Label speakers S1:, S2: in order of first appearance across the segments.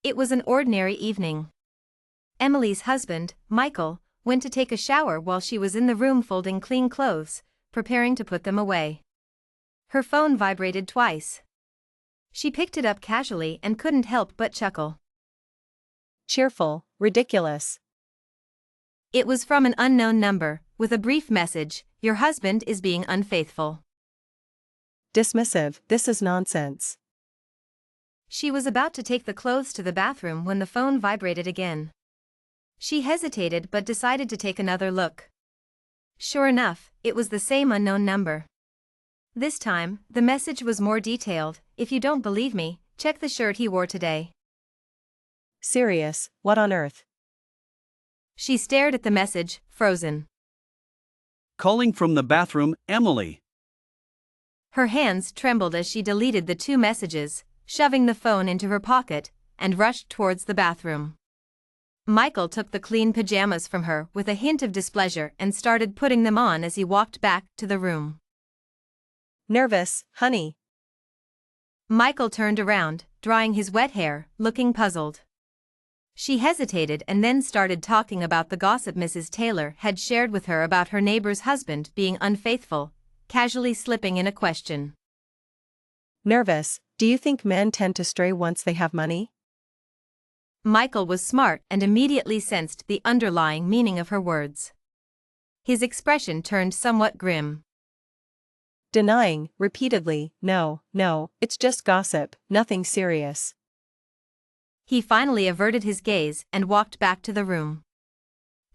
S1: It was an ordinary evening. Emily's husband, Michael, went to take a shower while she was in the room folding clean clothes, preparing to put them away. Her phone vibrated twice. She picked it up casually and couldn't help but chuckle.
S2: Cheerful, ridiculous.
S1: It was from an unknown number, with a brief message: "Your husband is being unfaithful."
S2: Dismissive, this is nonsense.
S1: She was about to take the clothes to the bathroom when the phone vibrated again. She hesitated but decided to take another look. Sure enough, it was the same unknown number. This time, the message was more detailed: "If you don't believe me, check the shirt he wore today."
S2: Serious, what on earth?
S1: She stared at the message, frozen.
S3: Calling from the bathroom, Emily.
S1: Her hands trembled as she deleted the two messages, shoving the phone into her pocket, and rushed towards the bathroom. Michael took the clean pajamas from her with a hint of displeasure and started putting them on as he walked back to the room.
S2: Nervous, honey.
S1: Michael turned around, drying his wet hair, looking puzzled. She hesitated and then started talking about the gossip Mrs. Taylor had shared with her about her neighbor's husband being unfaithful, casually slipping in a question.
S2: Nervous, do you think men tend to stray once they have money?
S1: Michael was smart and immediately sensed the underlying meaning of her words. His expression turned somewhat grim.
S2: Denying, repeatedly, no, it's just gossip, nothing serious.
S1: He finally averted his gaze and walked back to the room.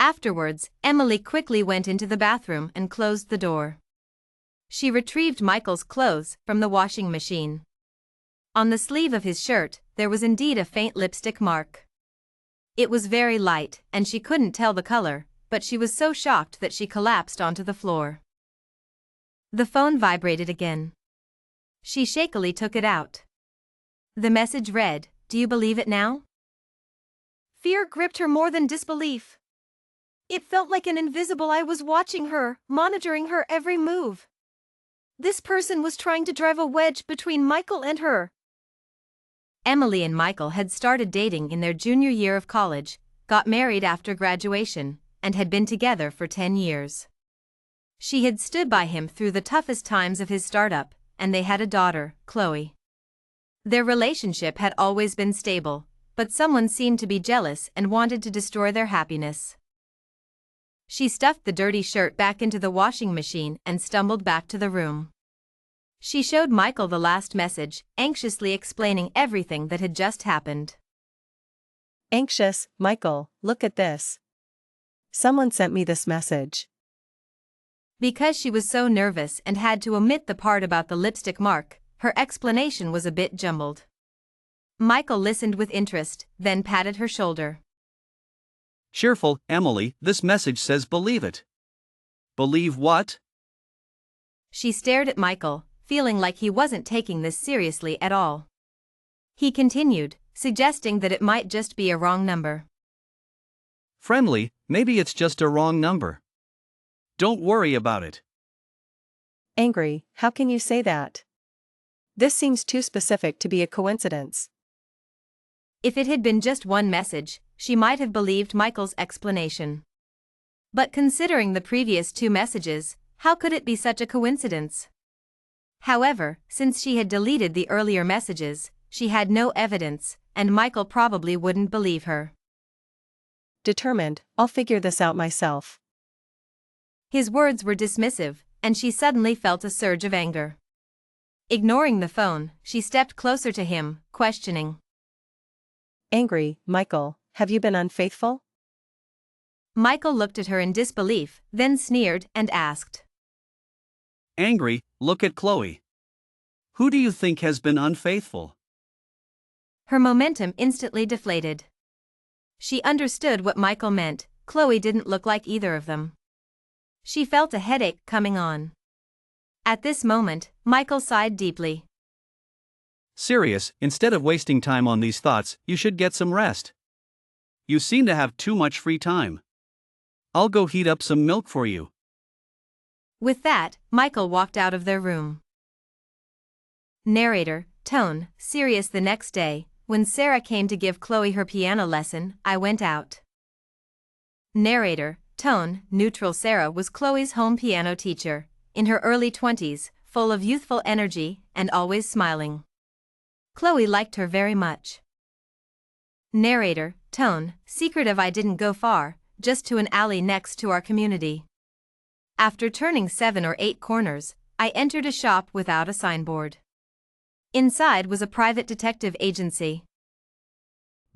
S1: Afterwards, Emily quickly went into the bathroom and closed the door. She retrieved Michael's clothes from the washing machine. On the sleeve of his shirt, there was indeed a faint lipstick mark. It was very light, and she couldn't tell the color, but she was so shocked that she collapsed onto the floor. The phone vibrated again. She shakily took it out. The message read, "Do you believe it now?" Fear gripped her more than disbelief. It felt like an invisible eye was watching her, monitoring her every move. This person was trying to drive a wedge between Michael and her. Emily and Michael had started dating in their junior year of college, got married after graduation, and had been together for 10 years. She had stood by him through the toughest times of his startup, and they had a daughter, Chloe. Their relationship had always been stable, but someone seemed to be jealous and wanted to destroy their happiness. She stuffed the dirty shirt back into the washing machine and stumbled back to the room. She showed Michael the last message, anxiously explaining everything that had just happened.
S2: Anxious, Michael, look at this. Someone sent me this message.
S1: Because she was so nervous and had to omit the part about the lipstick mark, her explanation was a bit jumbled. Michael listened with interest, then patted her shoulder.
S3: Cheerful, Emily, this message says believe it. Believe what?
S1: She stared at Michael, feeling like he wasn't taking this seriously at all. He continued, suggesting that it might just be a wrong number.
S3: Friendly, maybe it's just a wrong number. Don't worry about it.
S2: Angry, how can you say that? This seems too specific to be a coincidence.
S1: If it had been just one message, she might have believed Michael's explanation. But considering the previous two messages, how could it be such a coincidence? However, since she had deleted the earlier messages, she had no evidence, and Michael probably wouldn't believe her.
S2: Determined, I'll figure this out myself.
S1: His words were dismissive, and she suddenly felt a surge of anger. Ignoring the phone, she stepped closer to him, questioning.
S2: Angry, Michael, have you been unfaithful?
S1: Michael looked at her in disbelief, then sneered and asked.
S3: Angry, look at Chloe. Who do you think has been unfaithful?
S1: Her momentum instantly deflated. She understood what Michael meant. Chloe didn't look like either of them. She felt a headache coming on. At this moment, Michael sighed deeply.
S3: Serious, instead of wasting time on these thoughts, you should get some rest. You seem to have too much free time. I'll go heat up some milk for you.
S1: With that, Michael walked out of their room. Narrator, tone, serious. The next day, when Sarah came to give Chloe her piano lesson, I went out. Narrator, tone, neutral. Sarah was Chloe's home piano teacher, in her early 20s, full of youthful energy and always smiling. Chloe liked her very much. Narrator, tone, secretive. I didn't go far, just to an alley next to our community. After turning 7 or 8 corners, I entered a shop without a signboard. Inside was a private detective agency.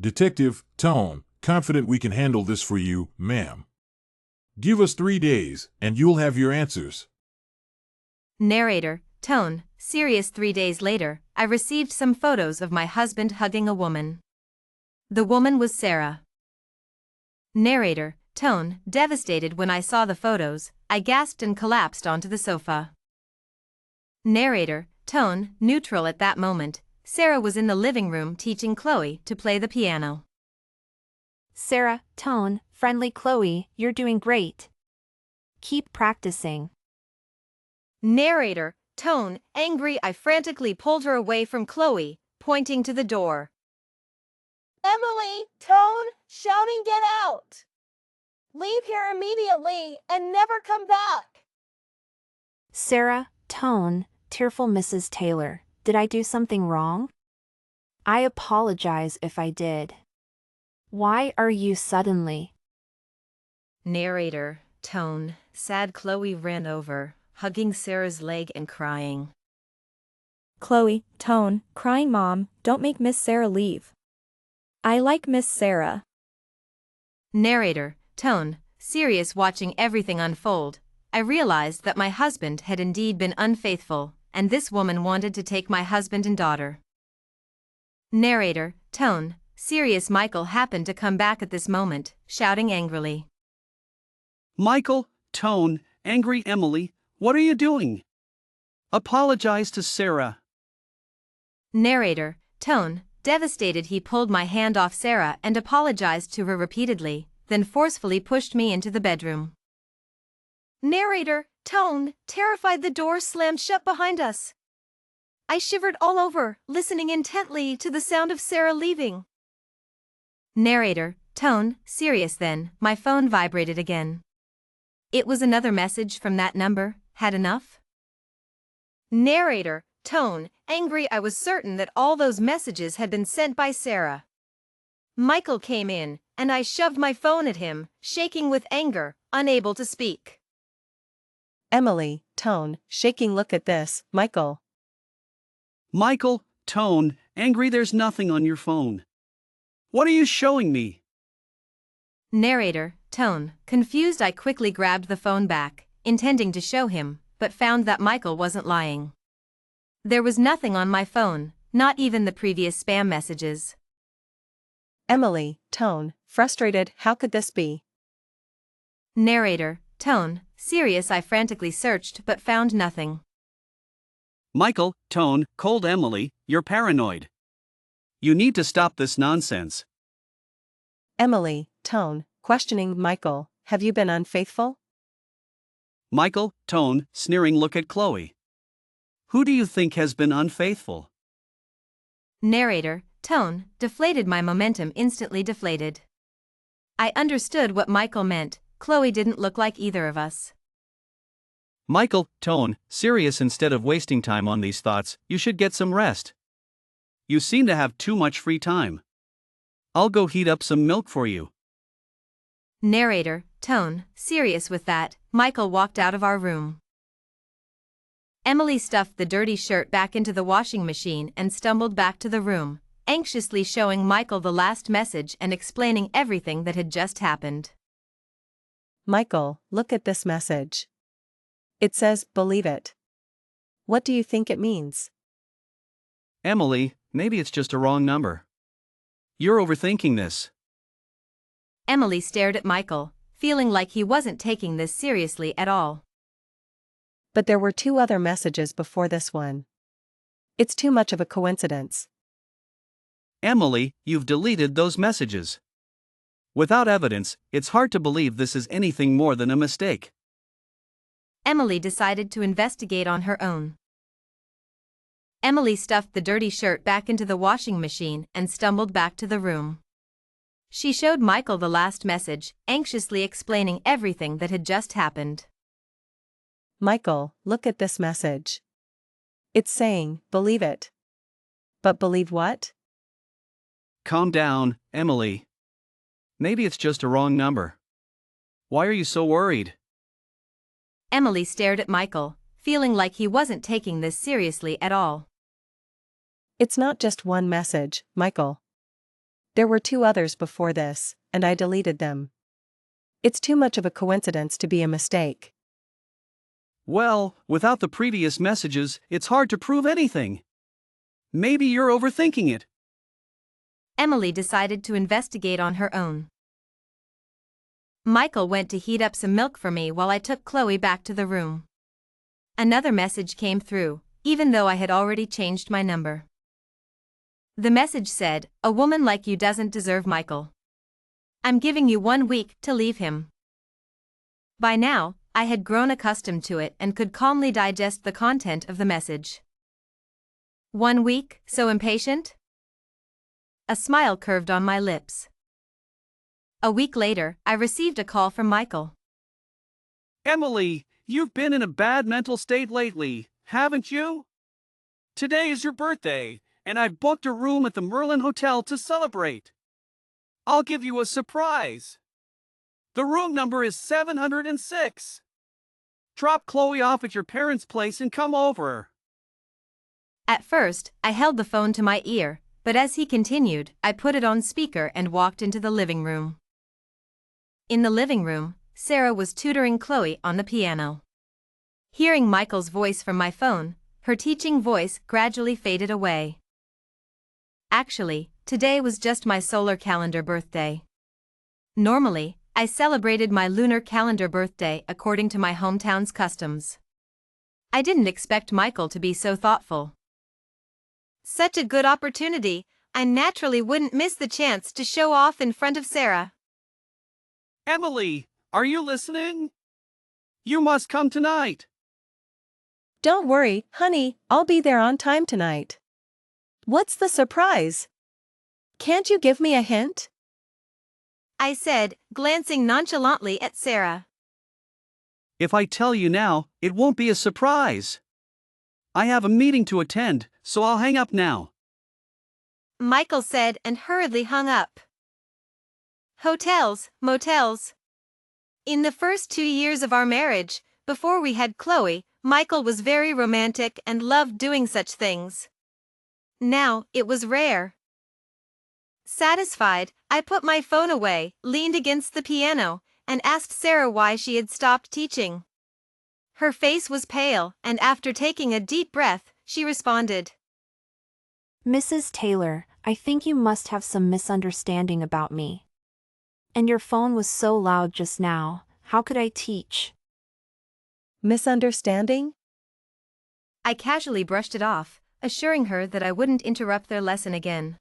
S4: Detective, tone, confident we can handle this for you, ma'am. Give us 3 days, and you'll have your answers.
S1: Narrator, tone, serious. 3 days later, I received some photos of my husband hugging a woman. The woman was Sarah. Narrator, tone, devastated. When I saw the photos, I gasped and collapsed onto the sofa. Narrator, tone, neutral. At that moment, Sarah was in the living room teaching Chloe to play the piano.
S5: Sarah, tone, friendly. Chloe, you're doing great. Keep practicing.
S1: Narrator, tone, angry. I frantically pulled her away from Chloe, pointing to the door.
S6: Emily, tone, shouting, get out! Leave here immediately and never come back!
S5: Sarah, tone, tearful. Mrs. Taylor, did I do something wrong? I apologize if I did. Why are you suddenly?
S1: Narrator, tone, sad. Chloe ran over, hugging Sarah's leg and crying.
S7: Chloe, tone, crying. Mom, don't make Miss Sarah leave. I like Miss Sarah.
S1: Narrator, tone, serious. Watching everything unfold, I realized that my husband had indeed been unfaithful, and this woman wanted to take my husband and daughter. Narrator, tone, serious. Michael happened to come back at this moment, shouting angrily.
S3: Michael, tone, angry. Emily, what are you doing? Apologize to Sarah.
S1: Narrator, tone, devastated. He pulled my hand off Sarah and apologized to her repeatedly, then forcefully pushed me into the bedroom.
S6: Narrator, tone, terrified. The door slammed shut behind us. I shivered all over, listening intently to the sound of Sarah leaving.
S1: Narrator, tone, serious. Then, my phone vibrated again. It was another message from that number. Had enough?
S6: Narrator, tone, angry. I was certain that all those messages had been sent by Sarah. Michael came in, and I shoved my phone at him, shaking with anger, unable to speak.
S2: Emily, tone, shaking. Look at this, Michael.
S3: Michael, tone, angry. There's nothing on your phone. What are you showing me?
S1: Narrator, tone, confused. I quickly grabbed the phone back, intending to show him, but found that Michael wasn't lying. There was nothing on my phone, not even the previous spam messages.
S2: Emily, tone, frustrated. How could this be?
S1: Narrator, tone, serious. I frantically searched but found nothing.
S3: Michael, tone, cold. Emily, you're paranoid. You need to stop this nonsense.
S2: Emily, tone, questioning. Michael, have you been unfaithful?
S3: Michael, tone, sneering. Look at Chloe. Who do you think has been unfaithful?
S1: Narrator, tone, deflated. My momentum instantly deflated. I understood what Michael meant. Chloe didn't look like either of us.
S3: Michael, tone, serious. Instead of wasting time on these thoughts, you should get some rest. You seem to have too much free time. I'll go heat up some milk for you.
S1: Narrator, tone, serious. With that, Michael walked out of our room. Emily stuffed the dirty shirt back into the washing machine and stumbled back to the room, anxiously showing Michael the last message and explaining everything that had just happened.
S2: Michael, look at this message. It says, believe it. What do you think it means?
S3: Emily, maybe it's just a wrong number. You're overthinking this.
S1: Emily stared at Michael, feeling like he wasn't taking this seriously at all.
S2: But there were 2 other messages before this one. It's too much of a coincidence.
S3: Emily, you've deleted those messages. Without evidence, it's hard to believe this is anything more than a mistake.
S1: Emily decided to investigate on her own. Emily stuffed the dirty shirt back into the washing machine and stumbled back to the room. She showed Michael the last message, anxiously explaining everything that had just happened.
S2: Michael, look at this message. It's saying, believe it. But believe what?
S3: Calm down, Emily. Maybe it's just a wrong number. Why are you so worried?
S1: Emily stared at Michael, feeling like he wasn't taking this seriously at all.
S2: It's not just one message, Michael. There were 2 others before this, and I deleted them. It's too much of a coincidence to be a mistake.
S3: Well, without the previous messages, it's hard to prove anything. Maybe you're overthinking it.
S1: Emily decided to investigate on her own. Michael went to heat up some milk for me while I took Chloe back to the room. Another message came through, even though I had already changed my number. The message said, "A woman like you doesn't deserve Michael. I'm giving you 1 week to leave him." By now, I had grown accustomed to it and could calmly digest the content of the message. 1 week, so impatient? A smile curved on my lips. A week later, I received a call from Michael.
S3: Emily, you've been in a bad mental state lately, haven't you? Today is your birthday, and I've booked a room at the Merlin Hotel to celebrate. I'll give you a surprise. The room number is 706. Drop Chloe off at your parents' place and come over.
S1: At first, I held the phone to my ear, but as he continued, I put it on speaker and walked into the living room. In the living room, Sarah was tutoring Chloe on the piano. Hearing Michael's voice from my phone, her teaching voice gradually faded away. Actually, today was just my solar calendar birthday. Normally, I celebrated my lunar calendar birthday according to my hometown's customs. I didn't expect Michael to be so thoughtful.
S6: Such a good opportunity, I naturally wouldn't miss the chance to show off in front of Sarah.
S3: Emily, are you listening? You must come tonight.
S2: Don't worry, honey, I'll be there on time tonight. What's the surprise? Can't you give me a hint?
S6: I said, glancing nonchalantly at Sarah.
S3: If I tell you now, it won't be a surprise. I have a meeting to attend, so I'll hang up now.
S6: Michael said and hurriedly hung up. Hotels, motels. In the first 2 years of our marriage, before we had Chloe, Michael was very romantic and loved doing such things. Now, it was rare. Satisfied, I put my phone away, leaned against the piano, and asked Sarah why she had stopped teaching. Her face was pale, and after taking a deep breath, she responded.
S5: Mrs. Taylor, I think you must have some misunderstanding about me. And your phone was so loud just now, how could I teach?
S2: Misunderstanding?
S1: I casually brushed it off, assuring her that I wouldn't interrupt their lesson again.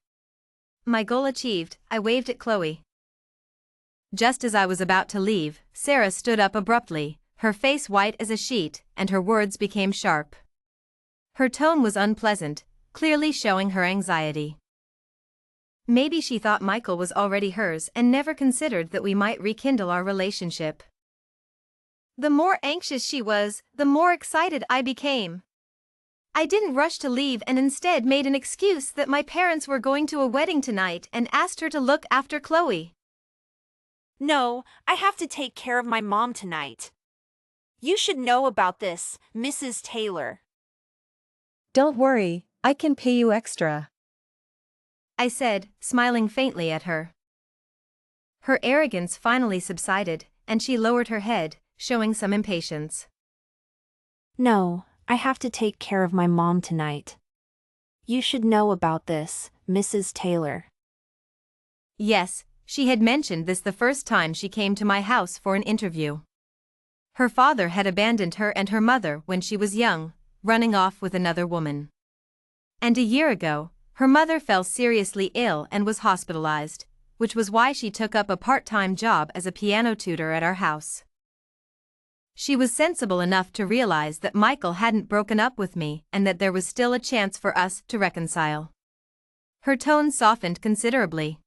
S1: My goal achieved, I waved at Chloe. Just as I was about to leave, Sarah stood up abruptly, her face white as a sheet, and her words became sharp. Her tone was unpleasant, clearly showing her anxiety. Maybe she thought Michael was already hers and never considered that we might rekindle our relationship.
S6: The more anxious she was, the more excited I became. I didn't rush to leave and instead made an excuse that my parents were going to a wedding tonight and asked her to look after Chloe.
S5: No, I have to take care of my mom tonight. You should know about this, Mrs. Taylor.
S2: Don't worry, I can pay you extra.
S1: I said, smiling faintly at her. Her arrogance finally subsided, and she lowered her head, showing some impatience.
S5: No, I have to take care of my mom tonight. You should know about this, Mrs. Taylor.
S1: Yes, she had mentioned this the first time she came to my house for an interview. Her father had abandoned her and her mother when she was young, running off with another woman. And a year ago, her mother fell seriously ill and was hospitalized, which was why she took up a part-time job as a piano tutor at our house. She was sensible enough to realize that Michael hadn't broken up with me and that there was still a chance for us to reconcile. Her tone softened considerably.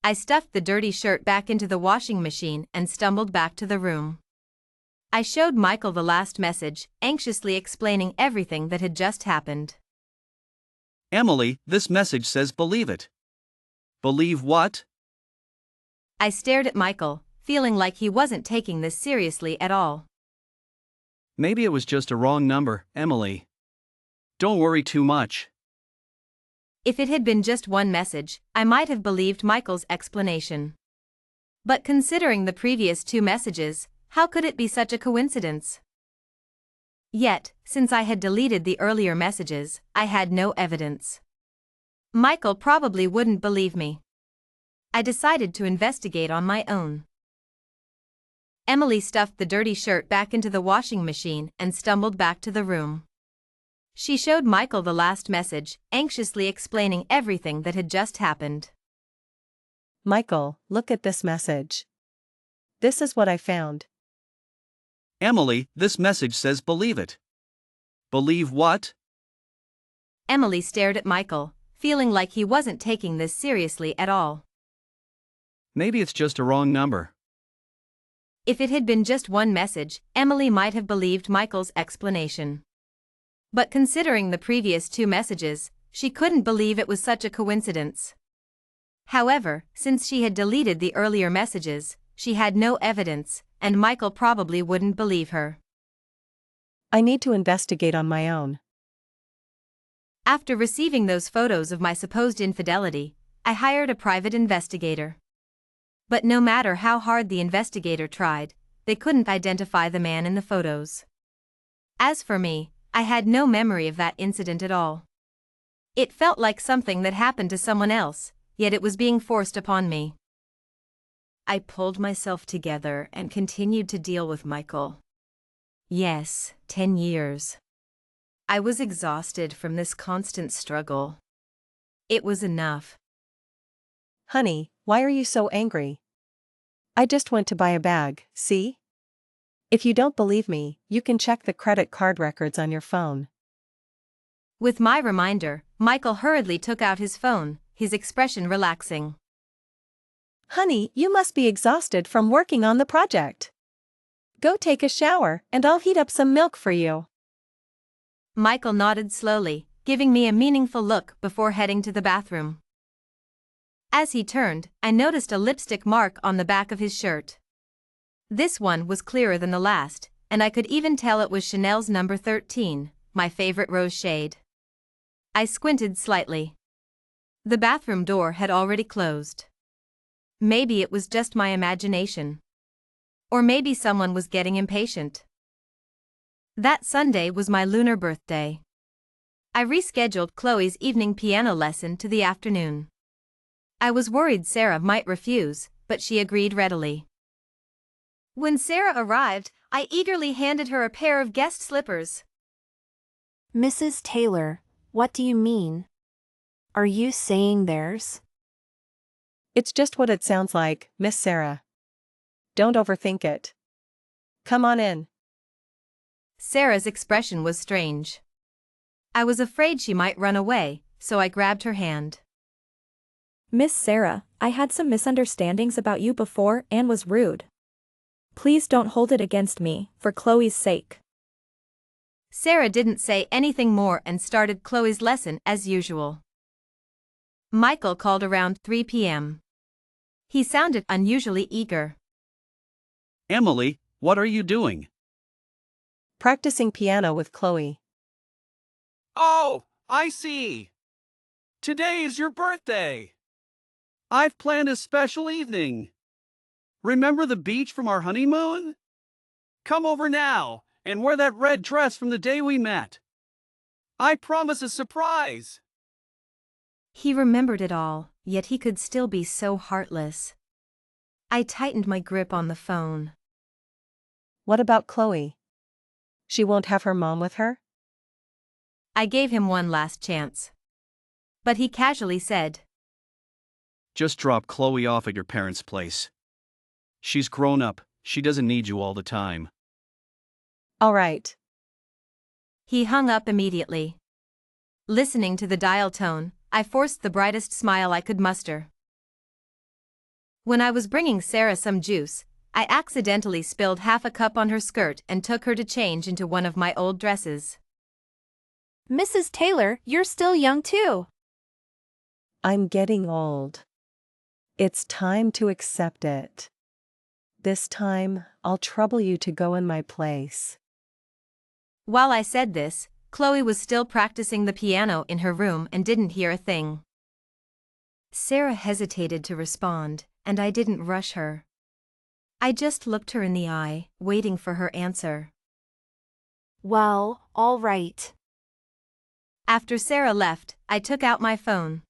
S1: I stuffed the dirty shirt back into the washing machine and stumbled back to the room. I showed Michael the last message, anxiously explaining everything that had just happened.
S3: Emily, this message says believe it. Believe what?
S1: I stared at Michael, feeling like he wasn't taking this seriously at all.
S3: Maybe it was just a wrong number, Emily. Don't worry too much.
S1: If it had been just one message, I might have believed Michael's explanation. But considering the previous 2 messages, how could it be such a coincidence? Yet, since I had deleted the earlier messages, I had no evidence. Michael probably wouldn't believe me. I decided to investigate on my own. Emily stuffed the dirty shirt back into the washing machine and stumbled back to the room. She showed Michael the last message, anxiously explaining everything that had just happened.
S2: Michael, look at this message. This is what I found.
S3: Emily, this message says believe it. Believe what?
S1: Emily stared at Michael, feeling like he wasn't taking this seriously at all.
S3: Maybe it's just a wrong number.
S1: If it had been just one message, Emily might have believed Michael's explanation. But considering the previous 2 messages, she couldn't believe it was such a coincidence. However, since she had deleted the earlier messages, she had no evidence, and Michael probably wouldn't believe her.
S2: I need to investigate on my own.
S1: After receiving those photos of my supposed infidelity, I hired a private investigator. But no matter how hard the investigator tried, they couldn't identify the man in the photos. As for me, I had no memory of that incident at all. It felt like something that happened to someone else, yet it was being forced upon me. I pulled myself together and continued to deal with Michael. Yes, 10 years. I was exhausted from this constant struggle. It was enough.
S2: Honey, why are you so angry? I just went to buy a bag, see? If you don't believe me, you can check the credit card records on your phone.
S1: With my reminder, Michael hurriedly took out his phone, his expression relaxing.
S2: Honey, you must be exhausted from working on the project. Go take a shower, and I'll heat up some milk for you.
S1: Michael nodded slowly, giving me a meaningful look before heading to the bathroom. As he turned, I noticed a lipstick mark on the back of his shirt. This one was clearer than the last, and I could even tell it was Chanel's number 13, my favorite rose shade. I squinted slightly. The bathroom door had already closed. Maybe it was just my imagination. Or maybe someone was getting impatient. That Sunday was my lunar birthday. I rescheduled Chloe's evening piano lesson to the afternoon. I was worried Sarah might refuse, but she agreed readily. When Sarah arrived, I eagerly handed her a pair of guest slippers.
S5: Mrs. Taylor, what do you mean? Are you saying theirs?
S2: It's just what it sounds like, Miss Sarah. Don't overthink it. Come on in.
S1: Sarah's expression was strange. I was afraid she might run away, so I grabbed her hand.
S7: Miss Sarah, I had some misunderstandings about you before and was rude. Please don't hold it against me, for Chloe's sake.
S1: Sarah didn't say anything more and started Chloe's lesson as usual. Michael called around 3 p.m. He sounded unusually eager.
S3: Emily, what are you doing?
S2: Practicing piano with Chloe.
S3: Oh, I see. Today is your birthday. I've planned a special evening. Remember the beach from our honeymoon? Come over now and wear that red dress from the day we met. I promise a surprise.
S1: He remembered it all, yet he could still be so heartless. I tightened my grip on the phone.
S2: What about Chloe? She won't have her mom with her?
S1: I gave him one last chance. But he casually said,
S3: Just drop Chloe off at your parents' place. She's grown up, she doesn't need you all the time.
S2: All right.
S1: He hung up immediately. Listening to the dial tone, I forced the brightest smile I could muster. When I was bringing Sarah some juice, I accidentally spilled half a cup on her skirt and took her to change into one of my old dresses.
S5: Mrs. Taylor, you're still young too.
S2: I'm getting old. It's time to accept it. This time, I'll trouble you to go in my place.
S1: While I said this, Chloe was still practicing the piano in her room and didn't hear a thing. Sarah hesitated to respond, and I didn't rush her. I just looked her in the eye, waiting for her answer.
S5: Well, all right.
S1: After Sarah left, I took out my phone.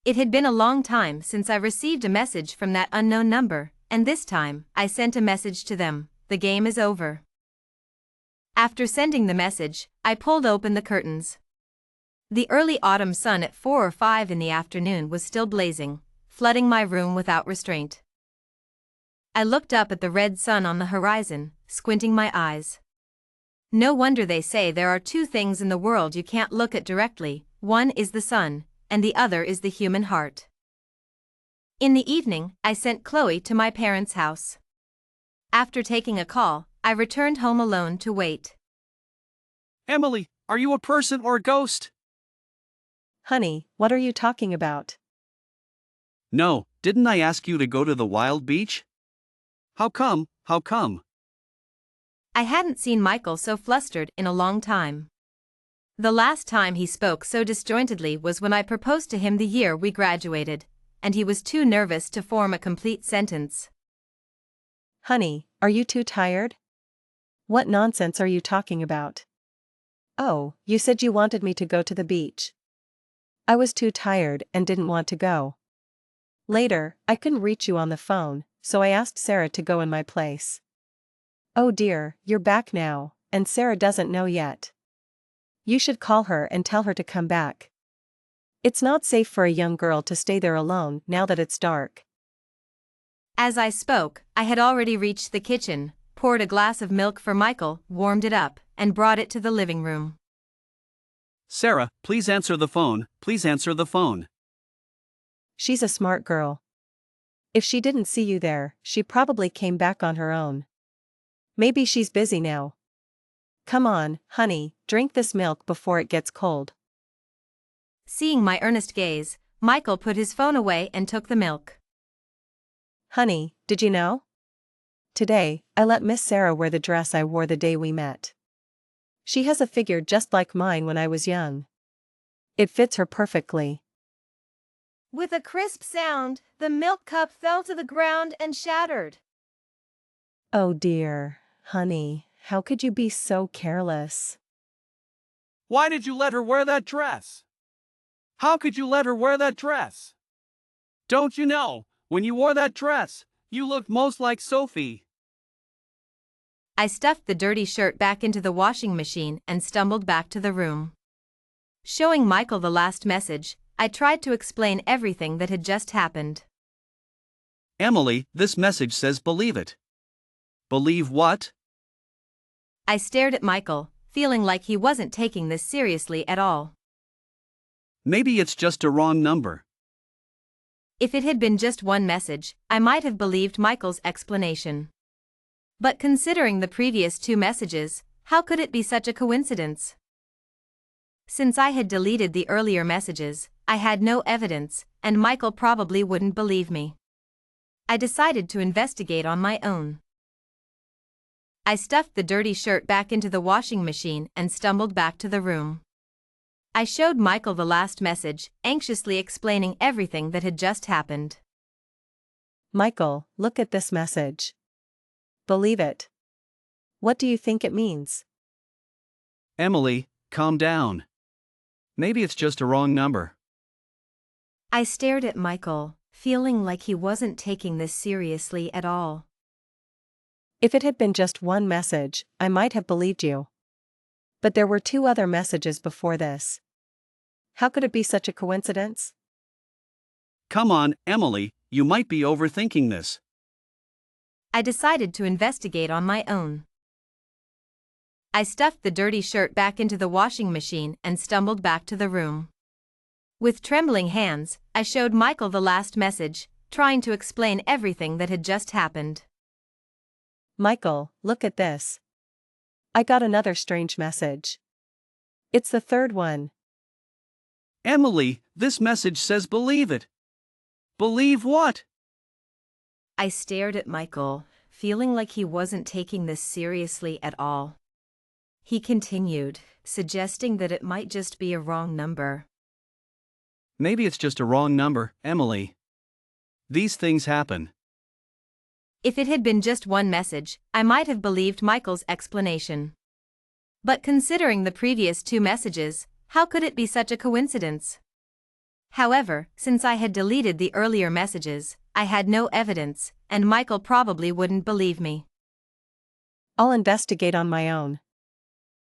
S1: It had been a long time since I received a message from that unknown number, and this time, I sent a message to them: the game is over. After sending the message, I pulled open the curtains. The early autumn sun at 4 or 5 in the afternoon was still blazing, flooding my room without restraint. I looked up at the red sun on the horizon, squinting my eyes. No wonder they say there are two things in the world you can't look at directly: one is the sun, and the other is the human heart. In the evening, I sent Chloe to my parents' house. After taking a call, I returned home alone to wait.
S3: Emily, are you a person or a ghost?
S2: Honey, what are you talking about?
S3: No, didn't I ask you to go to the wild beach? How come? How come?
S1: I hadn't seen Michael so flustered in a long time. The last time he spoke so disjointedly was when I proposed to him the year we graduated, and he was too nervous to form a complete sentence.
S2: Honey, are you too tired? What nonsense are you talking about? Oh, you said you wanted me to go to the beach. I was too tired and didn't want to go. Later, I couldn't reach you on the phone, so I asked Sarah to go in my place. Oh dear, you're back now, and Sarah doesn't know yet. You should call her and tell her to come back. It's not safe for a young girl to stay there alone now that it's dark.
S1: As I spoke, I had already reached the kitchen, poured a glass of milk for Michael, warmed it up, and brought it to the living room.
S3: Sarah, please answer the phone, please answer the phone.
S2: She's a smart girl. If she didn't see you there, she probably came back on her own. Maybe she's busy now. Come on, honey, drink this milk before it gets cold.
S1: Seeing my earnest gaze, Michael put his phone away and took the milk.
S2: Honey, did you know? Today, I let Miss Sarah wear the dress I wore the day we met. She has a figure just like mine when I was young. It fits her perfectly.
S6: With a crisp sound, the milk cup fell to the ground and shattered.
S2: Oh dear, honey, how could you be so careless?
S3: Why did you let her wear that dress? How could you let her wear that dress? Don't you know, when you wore that dress, you looked most like Sophie.
S1: I stuffed the dirty shirt back into the washing machine and stumbled back to the room. Showing Michael the last message, I tried to explain everything that had just happened.
S3: Emily, this message says believe it. Believe what?
S1: I stared at Michael, feeling like he wasn't taking this seriously at all.
S3: Maybe it's just a wrong number.
S1: If it had been just one message, I might have believed Michael's explanation. But considering the previous two messages, how could it be such a coincidence? Since I had deleted the earlier messages, I had no evidence, and Michael probably wouldn't believe me. I decided to investigate on my own. I stuffed the dirty shirt back into the washing machine and stumbled back to the room. I showed Michael the last message, anxiously explaining everything that had just happened.
S2: Michael, look at this message. Believe it. What do you think it means?
S3: Emily, calm down. Maybe it's just a wrong number.
S1: I stared at Michael, feeling like he wasn't taking this seriously at all.
S2: If it had been just one message, I might have believed you. But there were two other messages before this. How could it be such a coincidence?
S3: Come on, Emily, you might be overthinking this.
S1: I decided to investigate on my own. I stuffed the dirty shirt back into the washing machine and stumbled back to the room. With trembling hands, I showed Michael the last message, trying to explain everything that had just happened.
S2: Michael, look at this. I got another strange message. It's the third one.
S3: Emily, this message says believe it. Believe what?
S1: I stared at Michael, feeling like he wasn't taking this seriously at all. He continued, suggesting that it might just be a wrong number.
S3: Maybe it's just a wrong number, Emily. These things happen.
S1: If it had been just one message, I might have believed Michael's explanation. But considering the previous 2 messages, how could it be such a coincidence? However, since I had deleted the earlier messages, I had no evidence, and Michael probably wouldn't believe me.
S2: I'll investigate on my own.